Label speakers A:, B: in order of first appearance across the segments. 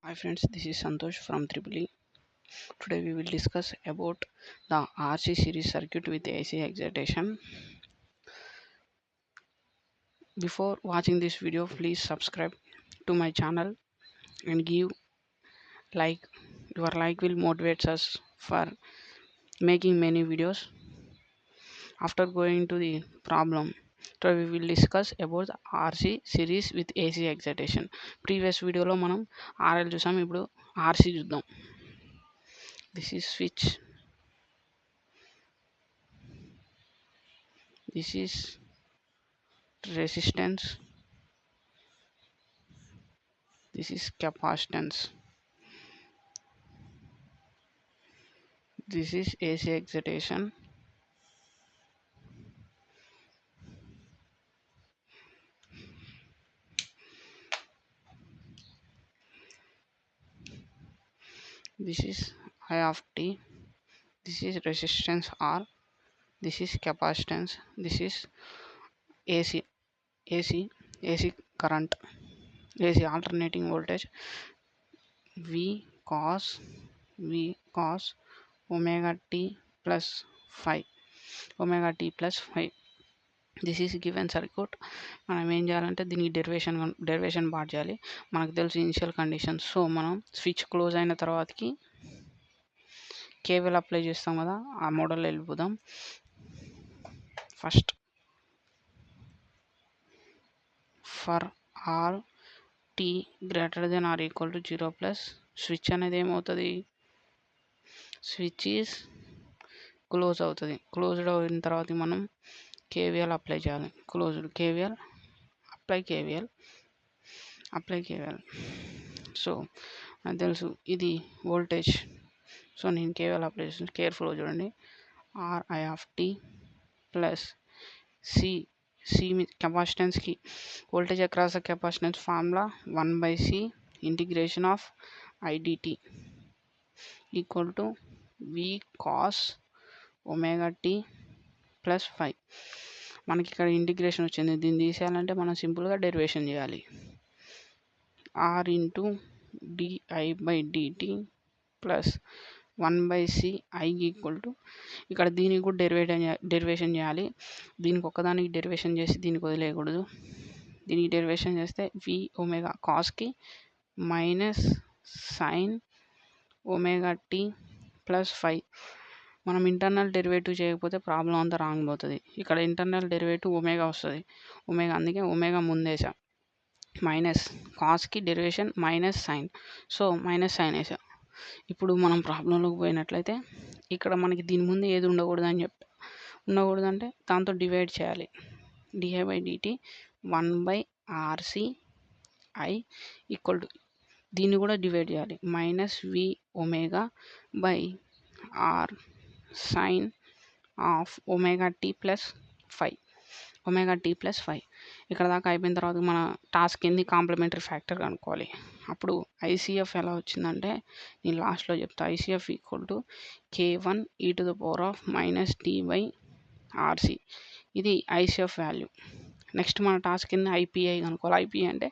A: Hi friends, this is Santosh from Triple E. Today we will discuss about the RC series circuit with AC excitation. Before watching this video, please subscribe to my channel and give like. Your like will motivate us for making many videos. After going to the problem, today we will discuss about the RC series with AC excitation. Previous video లో మనం RL చూసాం, ఇప్పుడు RC చూద్దాం. This is switch. This is resistance, this is capacitance, this is AC excitation, this is I of t, this is resistance R, this is capacitance, this is AC AC current, AC alternating voltage, V cos omega t plus phi, omega t plus phi. This is given circuit. మనం ఏం చేయాలంటే దీనికి derivation బాట్ చేయాలి. మనకు తెలుసు initial conditions. So మనం switch close అయిన తర్వాతకి కేవీఎల్ అప్లై చేస్తాం కదా, ఆ మోడల్లో వెళ్ళిపోదాం. First for all t greater than or equal to 0 plus switch అనేది ఏమవుతుంది, స్విచ్ ఈజ్ క్లోజ్ అవుతుంది. క్లోజ్డ్ అయిన తర్వాత మనం కేవీఎల్ అప్లై చేయాలి. Closed KVL apply KVL. So నాకు తెలుసు ఇది వోల్టేజ్. సో నేను కేవీఎల్ అప్లై చేస్తాను. కేర్ఫుల్గా చూడండి. RI of T plus C కెపాసిటెన్స్కి voltage across the capacitance formula 1/c integration of IDT equal to V cos omega tea plus 5. మనకి ఇక్కడ ఇంటిగ్రేషన్ వచ్చింది. దీన్ని తీసేయాలంటే మనం సింపుల్గా డెరివేషన్ చేయాలి. R into d i by d t plus 1/c i equal to, ఇక్కడ దీనికి కూడా డెరివేషన్ చేయాలి. దీనికి ఒక్కదానికి డెరివేషన్ చేసి దీనికి వదిలేయకూడదు. దీనికి డెరివేషన్ చేస్తే వి ఒమేగా కాస్కి minus sine omega tea plus 5. మనం ఇంటర్నల్ డెరివేటివ్ చేయకపోతే ప్రాబ్లం అంతా రాంగ్ పోతుంది. ఇక్కడ ఇంటర్నల్ డెరివేటివ్ ఒమేగా వస్తుంది. అందుకే ఒమేగా ముందేసా. మైనస్ కాస్కి derivation minus sine, so minus sine వేసా. ఇప్పుడు మనం ప్రాబ్లంలోకి పోయినట్లయితే ఇక్కడ మనకి దీని ముందు ఏది ఉండకూడదు అని ఉండకూడదంటే దాంతో డివైడ్ చేయాలి. D i by d t 1/RC i equal to, దీన్ని కూడా డివైడ్ చేయాలి. Minus we omega by R sine of omega tea plus 5. ఇక్కడ దాకా అయిపోయిన తర్వాత మన టాస్క్ ఏంది, కాంప్లిమెంటరీ ఫ్యాక్టర్ కనుక్కోవాలి. అప్పుడు ఐసీఎఫ్ ఎలా వచ్చిందంటే నేను లాస్ట్లో చెప్తా. ICF equal to K1 e⁻ t/RC. ఇది ఐసీఎఫ్ వాల్యూ. నెక్స్ట్ మన టాస్క్ కింద ఐపీఐ కనుక్కోవాలి. ఐపీఐ అంటే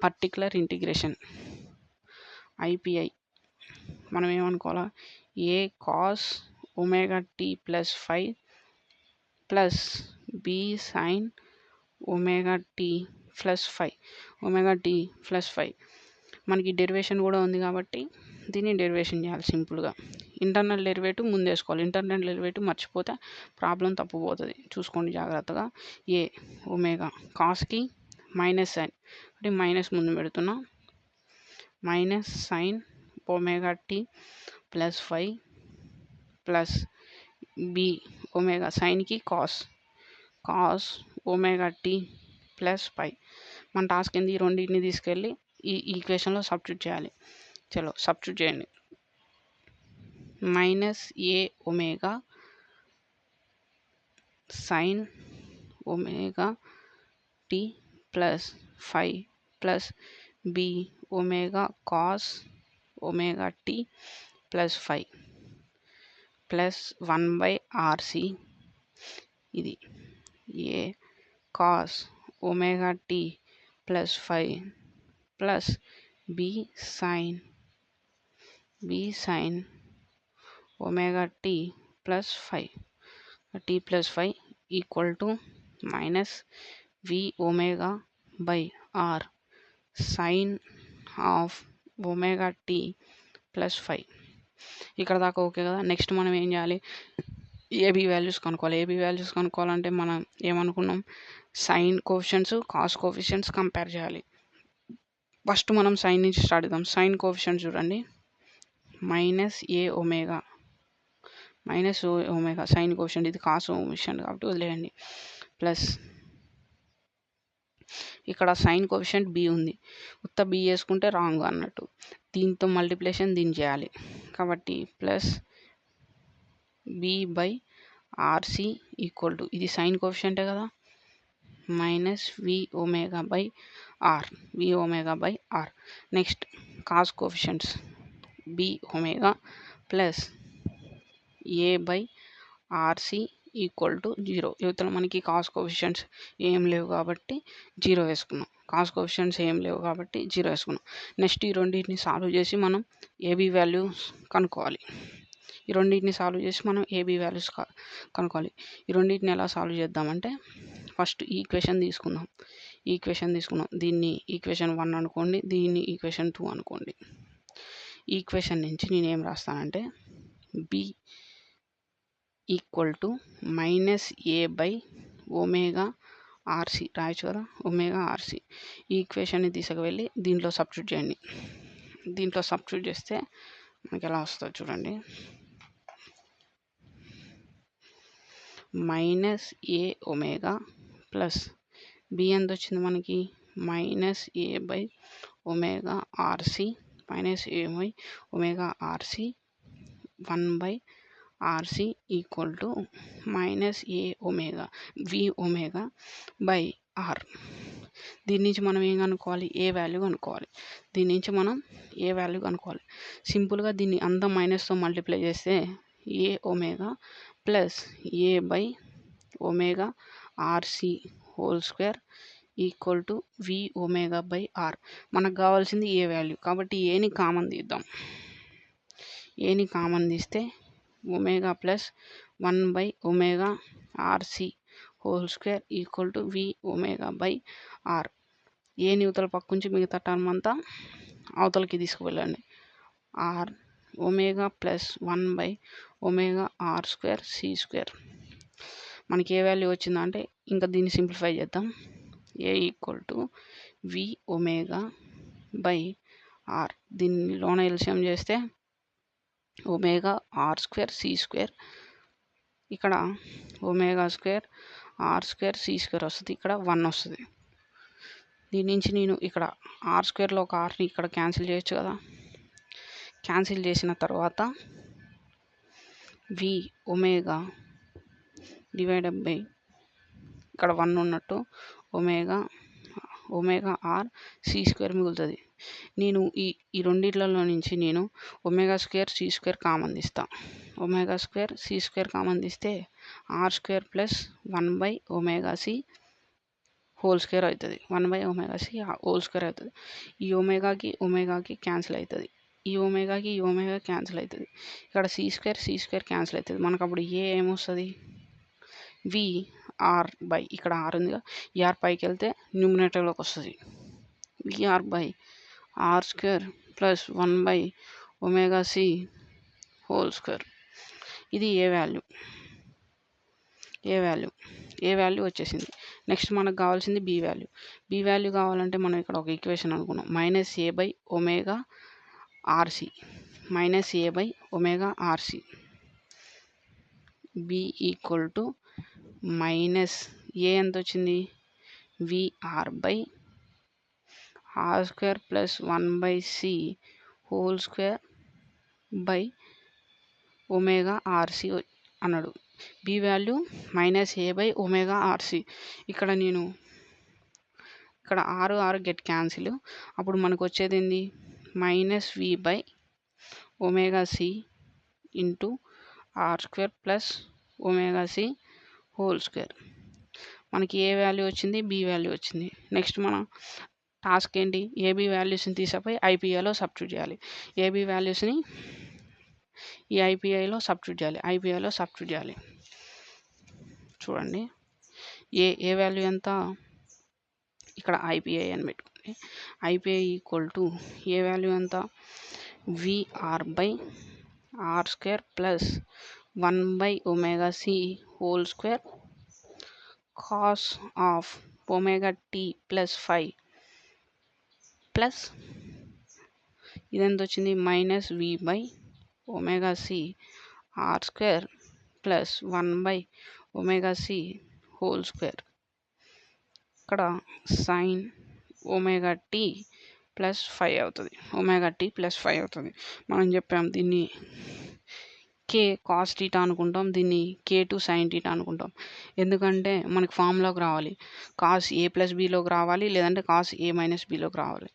A: పర్టికులర్ ఇంటిగ్రేషన్. ఐపీఐ మనం ఏమనుకోవాలా, A cos omega tea plus 5 plus B sine omega tea plus 5. మనకి డెరివేషన్ కూడా ఉంది కాబట్టి దీన్ని డెరివేషన్ చేయాలి సింపుల్గా. ఇంటర్నల్ డెరివేటివ్ ముందేసుకోవాలి. ఇంటర్నల్ డెరివేటివ్ మర్చిపోతే ప్రాబ్లం తప్పుపోతుంది. చూసుకోండి జాగ్రత్తగా. ఏ ఒమేగా కాస్కి మైనస్ సైన్ అంటే మైనస్ ముందు పెడుతున్నా, minus sine omega tea plus 5 plus B omega సైన్కి కాస్ ఒమేగా టీ ప్లస్ 5. మన టాస్క్ ఏంది, ఈ రెండింటిని తీసుకెళ్ళి ఈ ఈక్వేషన్లో సబ్స్టిట్యూట్ చేయాలి. చలో సబ్స్టిట్యూట్ చేయండి. మైనస్ ఏ omega sine omega tea plus 5 plus B omega cos omega tea plus 5 plus 1/RC. ఇది A cos omega tea plus 5 plus B sine B sine omega tea plus 5 t plus 5 equal to minus we omega by R sine of omega tea plus 5. ఇక్కడ దాకా okay కదా. Next మనం ఏం చేయాలి, AB values కనుక్కోవాలి. ఏబీ వాల్యూస్ కనుక్కోవాలంటే మనం ఏమనుకున్నాం, sign coefficients cos coefficients compare చేయాలి. ఫస్ట్ మనం సైన్ నుంచి స్టార్ట్ చేద్దాం. సైన్ కోఎఫిషియంట్స్ చూడండి, మైనస్ ఏ ఒమేగా సైన్ కోఎఫిషియంట్, ఇది కాస్ కోఎఫిషియంట్ కాబట్టి వదిలేయండి. ప్లస్ ఇక్కడ సైన్ కోఎఫిషియంట్ బి ఉంది, ఉత్త బి వేసుకుంటే రాంగ్ అన్నట్టు. దీంతో మల్టిప్లికేషన్ దీన్ని చేయాలి కాబట్టి plus B by RC equal to, ఇది సైన్ కోఎఫిషియంటే కదా, minus we omega by R. Next cos coefficients B omega plus A by RC equal to 0. యువతల మనకి కాస్ కోఎఫిషియంట్స్ ఏం లేవు కాబట్టి 0 వేసుకున్నాం. నెక్స్ట్ ఈ రెండింటిని సాల్వ్ చేసి మనం ఏబీ వాల్యూస్ కనుక్కోవాలి. ఈ రెండింటిని ఎలా సాల్వ్ చేద్దామంటే, ఫస్ట్ ఈక్వేషన్ తీసుకుందాం. దీన్ని ఈక్వేషన్ 1 అనుకోండి, దీన్ని ఈక్వేషన్ 2 అనుకోండి. ఈక్వేషన్ నుంచి నేను ఏం రాస్తానంటే B equal to minus A by omega RC రాయొచ్చు కదా, ఒమేగా ఆర్సి. ఈ ఈక్వేషన్ని తీసుకువెళ్ళి దీంట్లో సబ్స్టిట్యూట్ చేయండి. దీంట్లో సబ్స్టిట్యూట్ చేస్తే మనకి ఎలా వస్తుంది చూడండి, మైనస్ ఏ ఒమేగా ప్లస్ బి ఎంత వచ్చింది మనకి, minus A by omega RC, minus A by omega RC 1 by RC equal to minus A omega V omega by R. దీని నుంచి మనం ఏం కనుక్కోవాలి, ఏ వాల్యూ కనుక్కోవాలి. సింపుల్గా దీన్ని అంతా మైనస్తో మల్టిప్లై చేస్తే A omega plus A by omega RC whole square equal to V omega by R. మనకు కావాల్సింది ఏ వాల్యూ కాబట్టి ఏని కామన్ తీస్తే omega plus 1 by omega RC whole square equal to V omega by R. A యువతల పక్కుంచి మిగతా term అంతా అవతలకి తీసుకువెళ్ళండి. R omega plus 1 by omega R square C square. మనకి ఏ వాల్యూ వచ్చిందంటే ఇంకా దీన్ని సింప్లిఫై చేద్దాం. A equal to V omega by R. దీన్ని లోన ఎల్సిఎం చేస్తే omega R square C square, ఇక్కడ omega square R square C square వస్తుంది, ఇక్కడ 1 వస్తుంది. దీని నుంచి నేను ఇక్కడ ఆర్ స్క్వేర్లో ఒక ఆర్ని ఇక్కడ క్యాన్సిల్ చేయొచ్చు కదా. క్యాన్సిల్ చేసిన తర్వాత వి ఒమేగా డివైడెడ్ బై ఇక్కడ 1 ఉన్నట్టు ఒమేగా ఆర్ సి స్క్వేర్ మిగులుతుంది. నేను ఈ రెండిట్లలో నుంచి నేను omega square C square common తీస్తాను. Omega square C square common తీస్తే R square plus 1 by omega C whole square అవుతుంది. ఈ ఒమేగాకి క్యాన్సిల్ అవుతుంది, ఈ ఒమేగా క్యాన్సిల్ అవుతుంది. ఇక్కడ సి స్క్వేర్ క్యాన్సిల్ అవుతుంది. మనకు అప్పుడు ఏమొస్తుంది, వి ఆర్ బై, ఇక్కడ ఆర్ ఉందిగా, ఈ ఆర్ పైకి వెళ్తే న్యూమినేటర్లోకి వస్తుంది. VR by R square plus 1 by omega C whole square. ఇది ఏ వాల్యూ వచ్చేసింది. నెక్స్ట్ మనకు కావాల్సింది బి వాల్యూ కావాలంటే మనం ఇక్కడ ఒక ఈక్వేషన్ అనుకున్నాం, minus A by omega RC. B equal to minus A ఎంత వచ్చింది, VR by R square plus 1 by C whole square by omega RC అన్నాడు. B value minus A by omega RC. ఇక్కడ R get cancel, అప్పుడు మనకు వచ్చేది ఏంది, minus V by omega C into R square plus omega C whole square. మనకి A value వచ్చింది, B value వచ్చింది. Next మనం టాస్క్ ఏంటి, ఏబీ వాల్యూస్ని తీసిపోయి ఐపీఐలో సబ్స్టిట్యూట్ చేయాలి. ఏబీ వాల్యూస్ని ఈ ఐపీఐలో సబ్స్టిట్యూట్ చేయాలి. చూడండి, ఏ వాల్యూ ఎంత, ఇక్కడ ఐపీఐ అని పెట్టుకోండి. IPI equal to A value ఎంత, VR by R square plus 1/ωc whole square cos of omega tea plus 5 plus ఇదెంత వచ్చింది, -v/ωc R square plus 1/ωc whole square. ఇక్కడ సైన్ ఒమేగా టీ ప్లస్ 5 అవుతుంది. మనం చెప్పాం దీన్ని కే కాస్ టీటా అనుకుంటాం, దీన్ని K2 సైన్ టీటా అనుకుంటాం. ఎందుకంటే మనకి ఫార్ములాకి రావాలి, కాస్ ఏ ప్లస్ బీలోకి రావాలి, లేదంటే కాస్ ఏ మైనస్ బీలోకి రావాలి.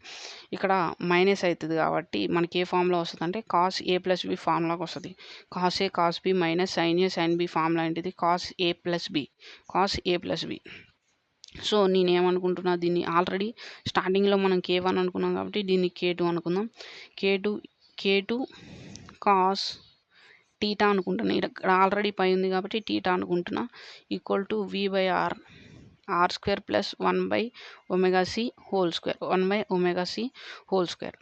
A: ఇక్కడ మైనస్ అవుతుంది కాబట్టి మనకి ఏ ఫార్ములా వస్తుంది అంటే కాస్ ఏ ప్లస్ బి ఫార్ములాకి వస్తుంది. Cos A cos B minus sine A sine B formula ఏంటిది, cos A plus B. So నేనేమనుకుంటున్నా, దీన్ని ఆల్రెడీ స్టార్టింగ్లో మనం K1 అనుకున్నాం కాబట్టి దీన్ని K2 అనుకుందాం. K2 కాస్ టీటా అనుకుంటున్నా, ఇక్కడ ఆల్రెడీ పై ఉంది కాబట్టి టీటా అనుకుంటున్నా, equal to v/r R square plus 1/ωc whole square.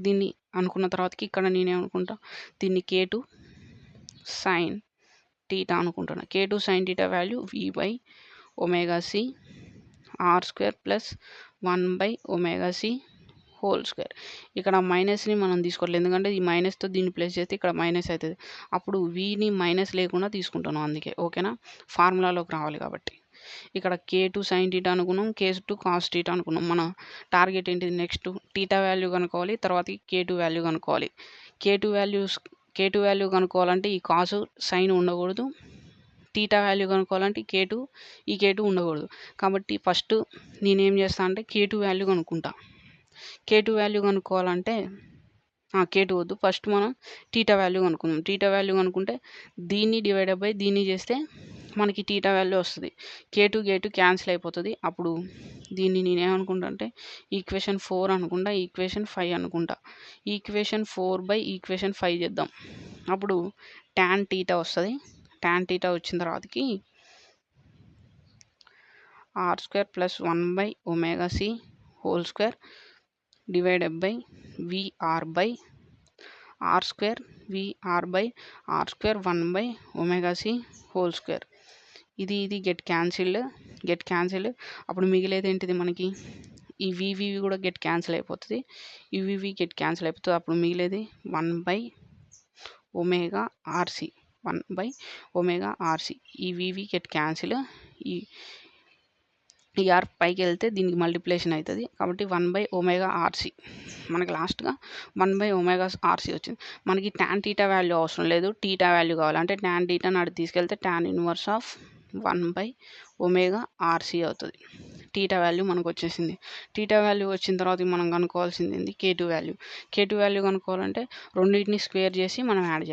A: దీన్ని అనుకున్న తర్వాతకి ఇక్కడ నేనేమనుకుంటా, దీన్ని K2 సైన్ టీటా అనుకుంటున్నా. K2 sine theta value v/ωc R square plus 1/ωc whole square. ఇక్కడ మైనస్ని మనం తీసుకోవట్లేదు, ఎందుకంటే ఈ మైనస్తో దీన్ని ప్లేస్ చేస్తే ఇక్కడ మైనస్ అవుతుంది. అప్పుడు వీని మైనస్ లేకుండా తీసుకుంటాను, అందుకే. ఓకేనా, ఫార్ములాలోకి రావాలి కాబట్టి. ఇక్కడ K2 సైన్ టీటా అనుకున్నాం, K2 కాస్ టీటా అనుకున్నాం. మన టార్గెట్ ఏంటిది, నెక్స్ట్ టీటా వాల్యూ కనుక్కోవాలి, తర్వాత K2 వాల్యూ కనుక్కోవాలి. K2 వాల్యూ కనుక్కోవాలంటే ఈ కాసు సైన్ ఉండకూడదు, టీటా వాల్యూ కనుక్కోవాలంటే ఈ K2 ఉండకూడదు. కాబట్టి ఫస్ట్ నేనేం చేస్తాను అంటే K2 value కనుక్కుంటా. K2 value కనుక్కోవాలంటే K2 వద్దు, ఫస్ట్ మనం టీటా వాల్యూ కనుక్కుందాం. టీటా వాల్యూ కనుక్కుంటే దీన్ని డివైడ్ బై దీన్ని చేస్తే మనకి టీటా వాల్యూ వస్తుంది. K2 క్యాన్సిల్ అయిపోతుంది. అప్పుడు దీన్ని నేనేమనుకుంటా అంటే ఈక్వేషన్ 4 అనుకుంటా, ఈక్వేషన్ 5 అనుకుంటా. ఈక్వేషన్ 4/ఈక్వేషన్ 5 చేద్దాం. అప్పుడు ట్యాన్ టీటా వస్తుంది. ట్యాన్ టీటా వచ్చిన తర్వాతకి R square plus 1/ωc whole square divided by విఆర్/ఆర్ స్క్వేర్ 1/ωc హోల్ స్క్వేర్. ఇది గెట్ క్యాన్సిల్డ్. అప్పుడు మిగిలేది ఏంటిది, మనకి ఈ వివి కూడా గెట్ క్యాన్సిల్ అయిపోతుంది. అప్పుడు మిగిలేది 1/ωRC. ఈ వివి గెట్ క్యాన్సిల్, ఈ ఆర్ పైకి వెళ్తే దీనికి మల్టిప్లికేషన్ అవుతుంది. కాబట్టి 1/ωRC, మనకి లాస్ట్గా 1/ωRC వచ్చింది. మనకి ట్యాన్ టీటా వాల్యూ అవసరం లేదు, టీటా వాల్యూ కావాలి. అంటే ట్యాన్ టీటా నాడు తీసుకెళ్తే ట్యాన్ ఇన్వర్స్ ఆఫ్ 1/ωRC అవుతుంది. టీటా వాల్యూ మనకు వచ్చేసింది. టీటా వాల్యూ వచ్చిన తర్వాత మనం కనుక్కోవాల్సింది ఏంది, K2 వాల్యూ. K2 వాల్యూ కనుక్కోవాలంటే రెండింటిని స్క్వేర్ చేసి మనం యాడ్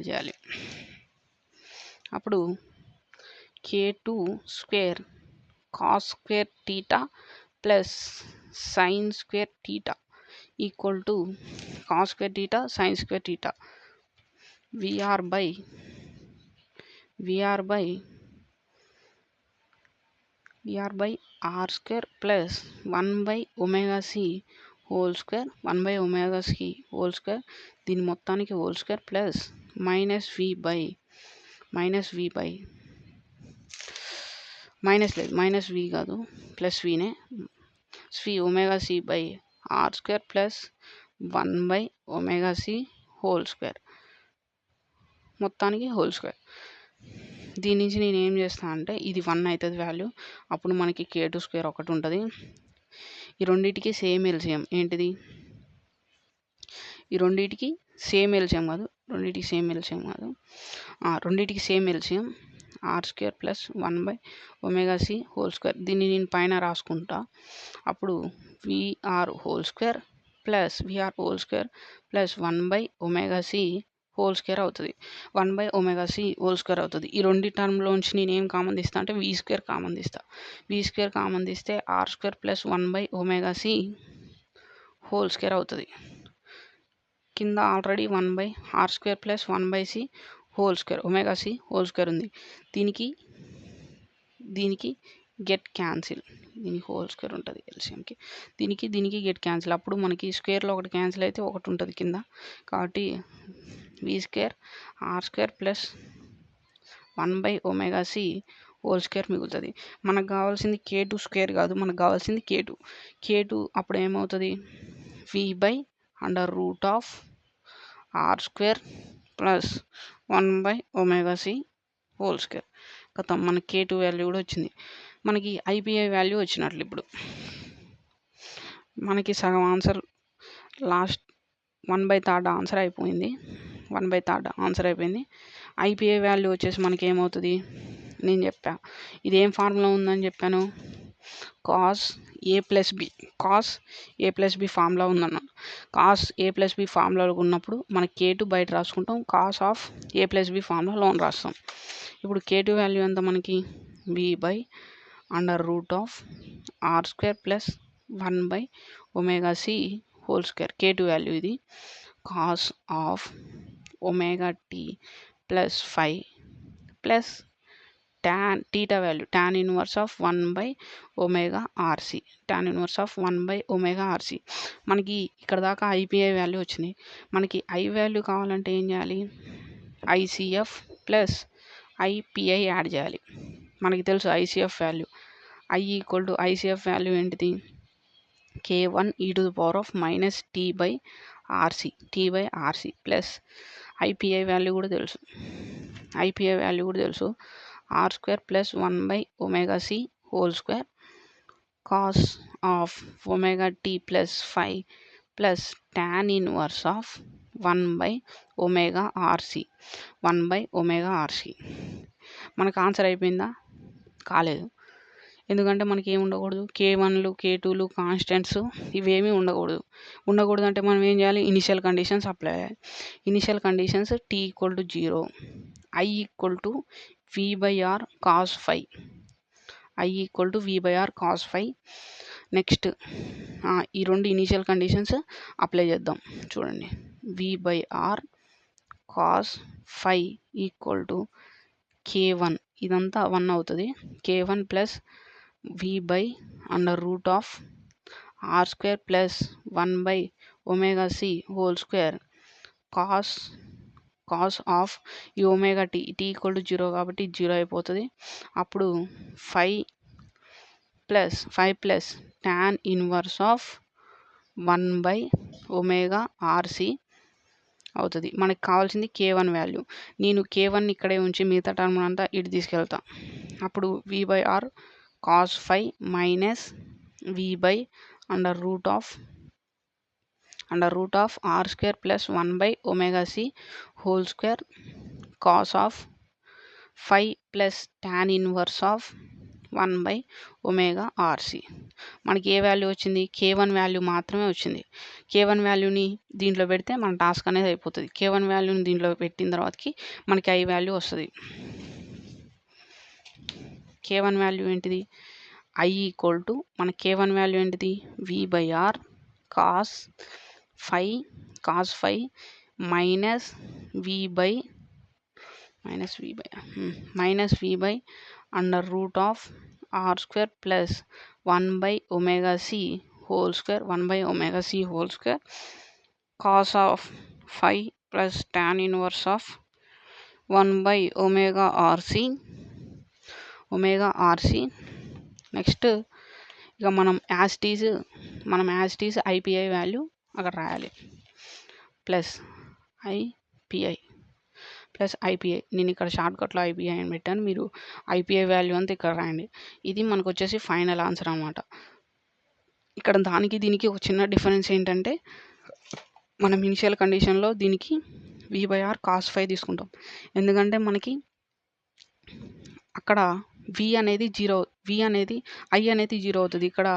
A: చేయాలి. అప్పుడు K2 square cos square theta plus sine square theta equal to cos square theta sine square theta VR by R square plus 1/ωc whole square దీని మొత్తానికి whole square plus minus V కాదు, plus వీనే ωc by R square plus 1/ωc whole square మొత్తానికి whole square. దీని నుంచి నేను ఏం చేస్తాను అంటే ఇది 1 అవుతుంది వాల్యూ. అప్పుడు మనకి K2 స్క్వేర్ ఒకటి ఉంటుంది. ఈ రెండింటికి సేమ్ ఎల్సిఎం ఏంటిది, ఈ రెండింటికి సేమ్ ఎల్సిఎం కాదు, రెండింటికి same LCM R square plus 1/ωc whole square. దీన్ని నేను పైన రాసుకుంటా. అప్పుడు VR whole square plus 1/ωc whole square అవుతుంది. 1/ωc హోల్ స్క్వేర్ అవుతుంది. ఈ రెండు టర్మ్లోంచి నేను ఏం కామన్ తీస్తా అంటే వి స్క్వేర్ కామన్ తీస్తా. వి స్క్వేర్ కామన్ తీస్తే R square plus 1/ωc whole square అవుతుంది. కింద already 1/r square plus 1/c whole square ωc whole square ఉంది. దీనికి గెట్ క్యాన్సిల్, దీనికి హోల్ స్క్వేర్ ఉంటుంది ఎల్సిఎంకి. దీనికి గెట్ క్యాన్సిల్. అప్పుడు మనకి స్క్వేర్లో ఒకటి క్యాన్సిల్ అయితే ఒకటి ఉంటుంది కింద. కాబట్టి V square R square plus 1/ωc whole square మిగులుతుంది. మనకు కావాల్సింది K2 స్క్వేర్ కాదు, మనకు కావాల్సింది K2 అప్పుడు ఏమవుతుంది, v/√r square plus 1/ωc whole square. గతం మనకి K2 వాల్యూ కూడా వచ్చింది. మనకి ఐపీఐ వాల్యూ వచ్చినట్లు. ఇప్పుడు మనకి సగం ఆన్సర్ లాస్ట్ 1/3 ఆన్సర్ అయిపోయింది. 1/3 ఆన్సర్ అయిపోయింది. ఐపీఐ వాల్యూ వచ్చేసి మనకి ఏమవుతుంది, నేను చెప్పా ఇదేం ఫార్ములా ఉందని చెప్పాను, cos A plus B formula ఉందన్న. కాస్ ఏ ప్లస్ బి ఫార్ములాలో ఉన్నప్పుడు మనకి K2 బయట రాసుకుంటాం, cos of A plus B ఫార్ములాలో రాస్తాం. ఇప్పుడు K2 వాల్యూ ఎంత మనకి, v/√r square plus 1/ωc whole square. K2 value ఇది. Cos of ωt plus 5 plus tan θ value tan inverse of 1/ωRC. tan inverse of 1/ωRC. మనకి ఇక్కడ దాకా ఐపీఐ వాల్యూ వచ్చింది. మనకి ఐ వాల్యూ కావాలంటే ఏం చేయాలి, ఐసిఎఫ్ ప్లస్ ఐపీఐ యాడ్ చేయాలి. మనకి తెలుసు ఐసిఎఫ్ వాల్యూ, ఐసిఎఫ్ వాల్యూ ఏంటిది, K1 e⁻−t/RC plus IPI value కూడా తెలుసు, R square plus 1/ωc whole square cos of ωt plus 5 plus tan inverse of 1/ωRC. మనకు ఆన్సర్ అయిపోయిందా, కాలేదు. ఎందుకంటే మనకి ఏమి ఉండకూడదు, K1లు K2లు కాన్స్టెంట్స్ ఇవేమీ ఉండకూడదు అంటే మనం ఏం చేయాలి, ఇనిషియల్ కండిషన్స్ అప్లై చేయాలి. Initial conditions t=0, i=v/r cos 5. Next ఈ రెండు ఇనిషియల్ కండిషన్స్ అప్లై చేద్దాం. చూడండి, v/r cos 5 K1 ఇదంతా 1 అవుతుంది. K1 plus v/√r square plus 1/ωc whole square cos of ఈ t=0 కాబట్టి 0 అయిపోతుంది. అప్పుడు 5 plus tan inverse of 1/ωRC అవుతుంది. మనకు కావాల్సింది K1 వాల్యూ. నేను K1 ఇక్కడే ఉంచి మిగతా టర్మ్ అంతా ఇటు తీసుకెళ్తా. అప్పుడు v/r cos 5 minus v/√r square plus 1/ωc whole square cos of 5 plus tan inverse of 1/ωRC. మనకి ఏ వాల్యూ వచ్చింది, K1 వాల్యూ మాత్రమే వచ్చింది. K1 వాల్యూని దీంట్లో పెడితే మన టాస్క్ అనేది అయిపోతుంది. K1 వాల్యూని దీంట్లో పెట్టిన తర్వాతకి మనకి ఐ వాల్యూ వస్తుంది. K1 వాల్యూ ఏంటిది, మన K1 వాల్యూ ఏంటిది, v/r cos 5 minus v/√r square plus 1/ωc whole square cos of 5 plus tan inverse of 1/ωRC. Next ఇక మనం యాజ్ టీజ్ ఐపీఐ వాల్యూ అక్కడ రాయాలి. ప్లస్ ఐపీఐ నేను ఇక్కడ షార్ట్కట్లో ఐపీఐ అని పెట్టాను, మీరు ఐపీఐ వాల్యూ అంతా ఇక్కడ రాయండి. ఇది మనకు వచ్చేసి ఫైనల్ ఆన్సర్ అన్నమాట. ఇక్కడ దీనికి ఒక చిన్న డిఫరెన్స్ ఏంటంటే, మనం ఇనిషియల్ కండిషన్లో దీనికి v/r cos 5 తీసుకుంటాం. ఎందుకంటే మనకి అక్కడ I అనేది 0 అవుతుంది, ఇక్కడ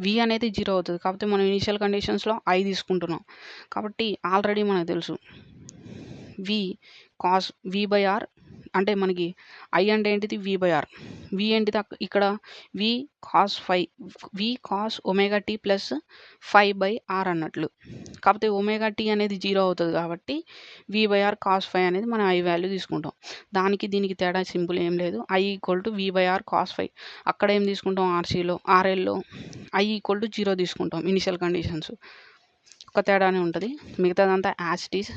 A: v అనేది 0 అవుతుంది. కాబట్టి మనం ఇనిషియల్ కండిషన్స్లో I తీసుకుంటున్నాం. కాబట్టి ఆల్రెడీ మనకు తెలుసు వి కాస్ వి బై ఆర్ అంటే మనకి ఐ అంటే ఏంటిది వి బై ఆర్, వి ఏంటిది ఇక్కడ V cos five, V cos omega tea plus 5/r అన్నట్లు. కాకపోతే ఒమేగా టీ అనేది 0 అవుతుంది కాబట్టి వి బై ఆర్ కాస్ 5 అనేది మనం ఐ వాల్యూ తీసుకుంటాం. దానికి దీనికి తేడా సింపుల్ ఏం లేదు, I equal to V by R cos 5. అక్కడ ఏం తీసుకుంటాం ఆర్సీలో ఆర్ఎల్లో ఐ ఈక్వల్ టు 0 తీసుకుంటాం ఇనిషియల్ కండిషన్స్. ఒక తేడానే ఉంటుంది, మిగతాదంతా యాజ్ ఇట్ ఈస్.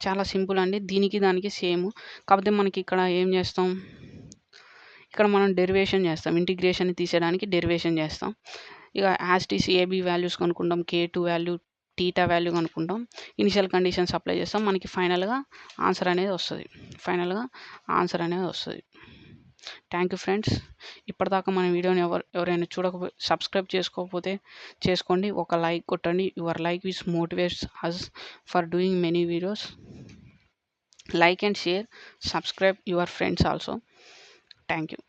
A: చాలా సింపుల్ అండి, దీనికి దానికి సేమ్. కాకపోతే మనకి ఇక్కడ ఏం చేస్తాం, ఇక్కడ మనం డెరివేషన్ చేస్తాం, ఇంటిగ్రేషన్ తీసేయడానికి డెరివేషన్ చేస్తాం. ఇక as it is AB values కనుక్కుంటాం, K2 వాల్యూ టీటా వాల్యూ కనుక్కుంటాం, ఇనిషియల్ కండిషన్స్ అప్లై చేస్తాం, మనకి ఫైనల్గా ఆన్సర్ అనేది వస్తుంది. Thank you friends. ఇప్పటిదాకా మన వీడియోని ఎవరైనా సబ్స్క్రైబ్ చేసుకోకపోతే చేసుకోండి, ఒక లైక్ కొట్టండి. Your like is motivates us for doing many videos. Like and share, subscribe your friends also. Thank you.